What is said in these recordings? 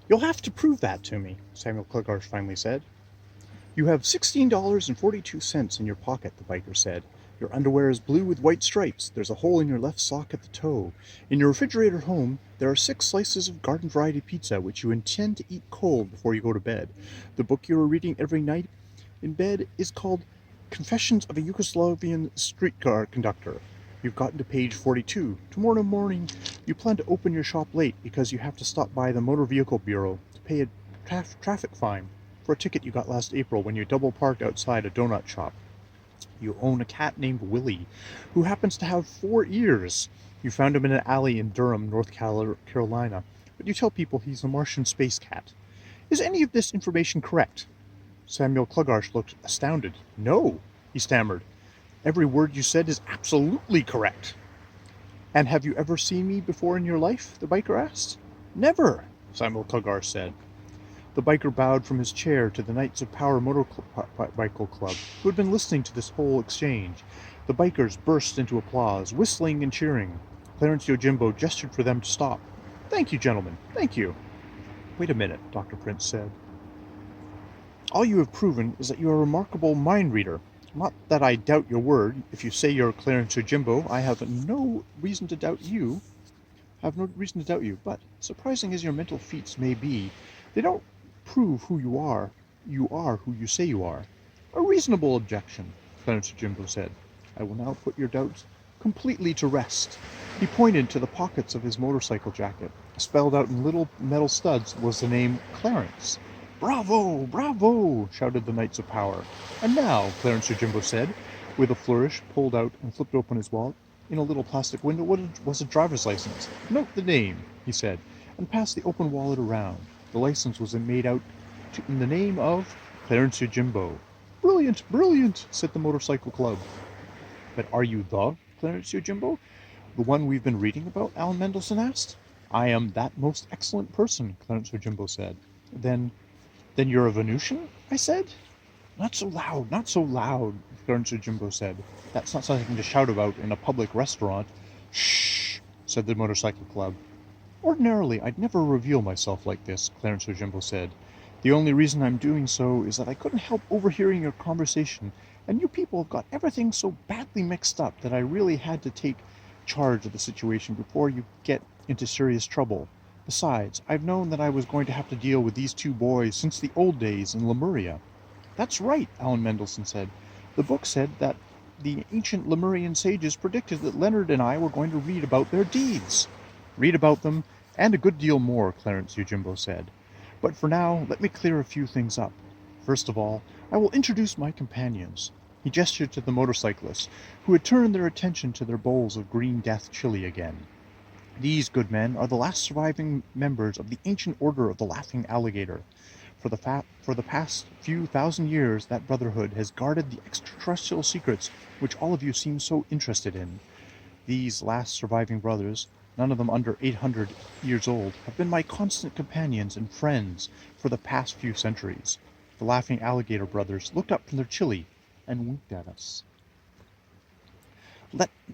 You'll have to prove that to me, Samuel Clegg finally said. You have $16.42 in your pocket, the biker said. Your underwear is blue with white stripes. There's a hole in your left sock at the toe. In your refrigerator home, there are 6 slices of garden variety pizza which you intend to eat cold before you go to bed. The book you are reading every night in bed is called Confessions of a Yugoslavian Streetcar Conductor. You've gotten to page 42. Tomorrow morning, you plan to open your shop late because you have to stop by the Motor Vehicle Bureau to pay a traffic fine for a ticket you got last April when you double parked outside a donut shop. You own a cat named Willie, who happens to have 4 ears. You found him in an alley in Durham, North Carolina, but you tell people he's a Martian space cat. Is any of this information correct? Samuel Clegg looked astounded. No, he stammered. Every word you said is absolutely correct. And have you ever seen me before in your life? The biker asked. Never, Samuel Clegg said. The biker bowed from his chair to the Knights of Power Motorcycle Club, who had been listening to this whole exchange. The bikers burst into applause, whistling and cheering. Clarence Yojimbo gestured for them to stop. Thank you, gentlemen, thank you. Wait a minute, Dr. Prince said. All you have proven is that you are a remarkable mind reader. Not that I doubt your word. If you say you're Clarence Yojimbo, I have no reason to doubt you. But surprising as your mental feats may be, they don't prove who you are. You are who you say you are. A reasonable objection, Clarence Yojimbo said. I will now put your doubts completely to rest. He pointed to the pockets of his motorcycle jacket. Spelled out in little metal studs was the name Clarence. Bravo! Bravo! Shouted the Knights of Power. And now, Clarence Yojimbo said, with a flourish, pulled out and flipped open his wallet. In a little plastic window was a driver's license. Note the name, he said, and passed the open wallet around. The license was made out in the name of Clarence Yojimbo. Brilliant, brilliant, said the motorcycle club. But are you the Clarence Yojimbo? The one we've been reading about? Aln Mndlshn asked. I am that most excellent person, Clarence Yojimbo said. Then you're a Venusian? I said. Not so loud, not so loud, Clarence Yojimbo said. That's not something to shout about in a public restaurant. Shh, said the motorcycle club. Ordinarily, I'd never reveal myself like this, Clarence Yojimbo said. The only reason I'm doing so is that I couldn't help overhearing your conversation, and you people have got everything so badly mixed up that I really had to take charge of the situation before you get into serious trouble. Besides, I've known that I was going to have to deal with these two boys since the old days in Lemuria. That's right, Aln Mndlshn said. The book said that the ancient Lemurian sages predicted that Leonard and I were going to read about their deeds. Read about them, and a good deal more, Clarence Yojimbo said. But for now, let me clear a few things up. First of all, I will introduce my companions. He gestured to the motorcyclists, who had turned their attention to their bowls of green death chili again. These good men are the last surviving members of the ancient order of the Laughing Alligator. For the past few thousand years, that brotherhood has guarded the extraterrestrial secrets which all of you seem so interested in. These last surviving brothers, none of them under 800 years old, have been my constant companions and friends for the past few centuries. The Laughing Alligator brothers looked up from their chili and winked at us.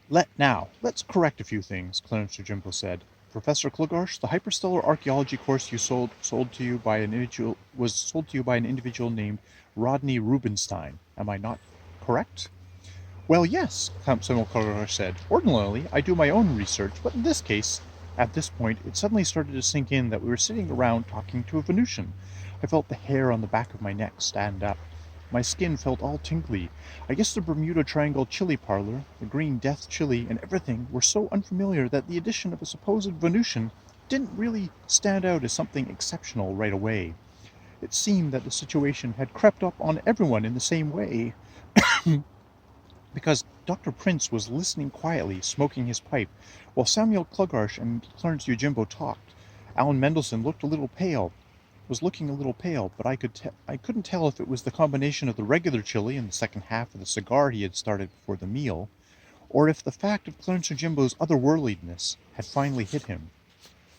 Let's correct a few things, Clarence Yojimbo said. Professor Klugarsh, the hyperstellar archaeology course was sold to you by an individual named Rodney Rubinstein. Am I not correct? Well, yes, Samuel Klugarsh said. Ordinarily, I do my own research, but in this case, at this point, it suddenly started to sink in that we were sitting around talking to a Venusian. I felt the hair on the back of my neck stand up. My skin felt all tingly. I guess the Bermuda Triangle chili parlor, the green death chili, and everything were so unfamiliar that the addition of a supposed Venusian didn't really stand out as something exceptional right away. It seemed that the situation had crept up on everyone in the same way. Because Dr. Prince was listening quietly, smoking his pipe, while Samuel Klugarsh and Clarence Yojimbo talked. Aln Mndlshn was looking a little pale, but I couldn't tell if it was the combination of the regular chili and the second half of the cigar he had started before the meal, or if the fact of Clarence Yojimbo's otherworldliness had finally hit him.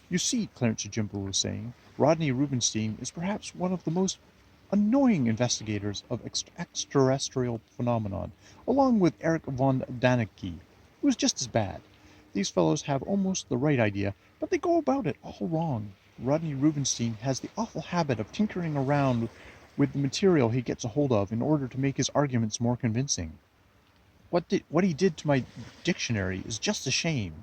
You see, Clarence Yojimbo was saying, Rodney Rubinstein is perhaps one of the most annoying investigators of extraterrestrial phenomenon, along with Eric von Däniken, who is just as bad. These fellows have almost the right idea, but they go about it all wrong. Rodney Rubenstein has the awful habit of tinkering around with the material he gets a hold of in order to make his arguments more convincing. What he did to my dictionary is just a shame."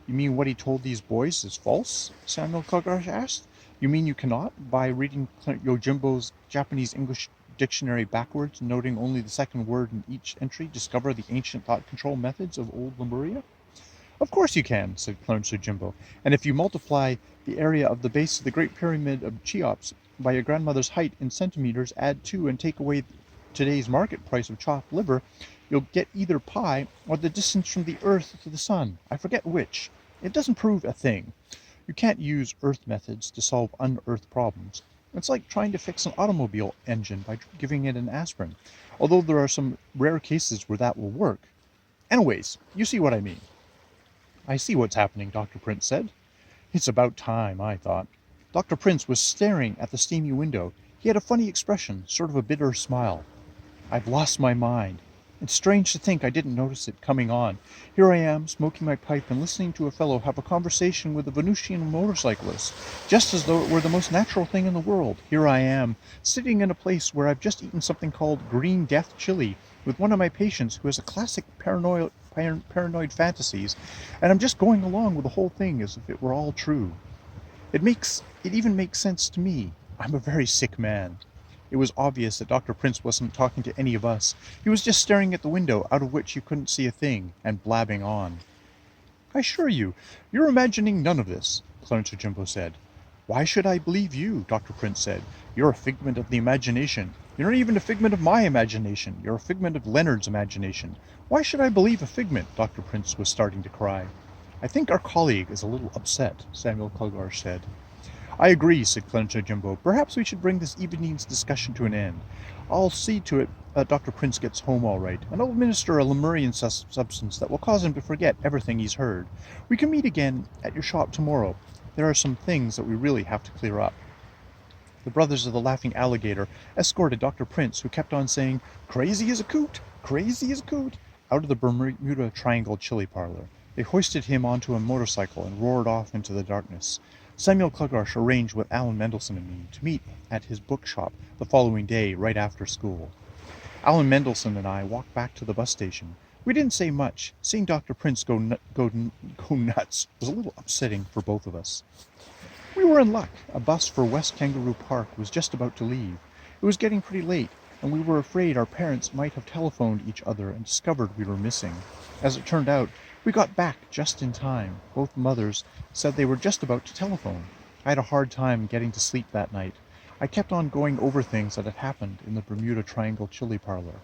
"You mean what he told these boys is false?" Samuel Clegarsh asked. "You mean you cannot, by reading Yojimbo's Japanese-English dictionary backwards, noting only the second word in each entry, discover the ancient thought control methods of old Lemuria?" "Of course you can," said Clarence Yojimbo, "and if you multiply the area of the base of the Great Pyramid of Cheops by your grandmother's height in centimeters, add 2 and take away today's market price of chopped liver, you'll get either pi or the distance from the Earth to the Sun. I forget which. It doesn't prove a thing. You can't use Earth methods to solve unearthed problems. It's like trying to fix an automobile engine by giving it an aspirin, although there are some rare cases where that will work. Anyways, you see what I mean." "I see what's happening," Dr. Prince said. It's about time, I thought. Dr. Prince was staring at the steamy window. He had a funny expression, sort of a bitter smile. "I've lost my mind. It's strange to think I didn't notice it coming on. Here I am, smoking my pipe and listening to a fellow have a conversation with a Venusian motorcyclist, just as though it were the most natural thing in the world. Here I am, sitting in a place where I've just eaten something called green death chili with one of my patients who has a classic paranoid fantasies, and I'm just going along with the whole thing as if it were all true. It even makes sense to me. I'm a very sick man." It was obvious that Dr. Prince wasn't talking to any of us. He was just staring at the window, out of which you couldn't see a thing, and blabbing on. "I assure you, you're imagining none of this," Clarence Yojimbo said. "Why should I believe you?" Dr. Prince said. "You're a figment of the imagination. You're not even a figment of my imagination. You're a figment of Leonard's imagination. Why should I believe a figment?" Dr. Prince was starting to cry. "I think our colleague is a little upset," Samuel Clegarsh said. "I agree," said Clarence Yojimbo. "Perhaps we should bring this evening's discussion to an end. I'll see to it that Dr. Prince gets home all right, and I'll administer a Lemurian substance that will cause him to forget everything he's heard. We can meet again at your shop tomorrow. There are some things that we really have to clear up." The brothers of the Laughing Alligator escorted Dr. Prince, who kept on saying, "Crazy as a coot! Crazy as a coot!" out of the Bermuda Triangle chili parlor. They hoisted him onto a motorcycle and roared off into the darkness. Samuel Clegarsh arranged with Aln Mndlshn and me to meet at his bookshop the following day right after school. Aln Mndlshn and I walked back to the bus station. We didn't say much. Seeing Dr. Prince go nuts was a little upsetting for both of us. We were in luck. A bus for West Kangaroo Park was just about to leave. It was getting pretty late, and we were afraid our parents might have telephoned each other and discovered we were missing. As it turned out, we got back just in time. Both mothers said they were just about to telephone. I had a hard time getting to sleep that night. I kept on going over things that had happened in the Bermuda Triangle chili parlor.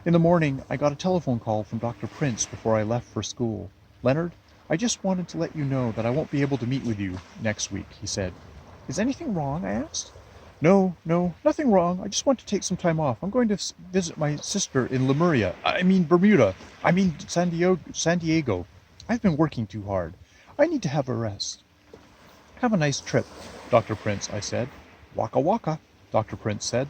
In the morning, I got a telephone call from Dr. Prince before I left for school. "Leonard, I just wanted to let you know that I won't be able to meet with you next week," he said. "Is anything wrong?" I asked. No, nothing wrong. I just want to take some time off. I'm going to visit my sister in Bermuda. San Diego. I've been working too hard. I need to have a rest." "Have a nice trip, Dr. Prince," I said. "Waka waka," Dr. Prince said.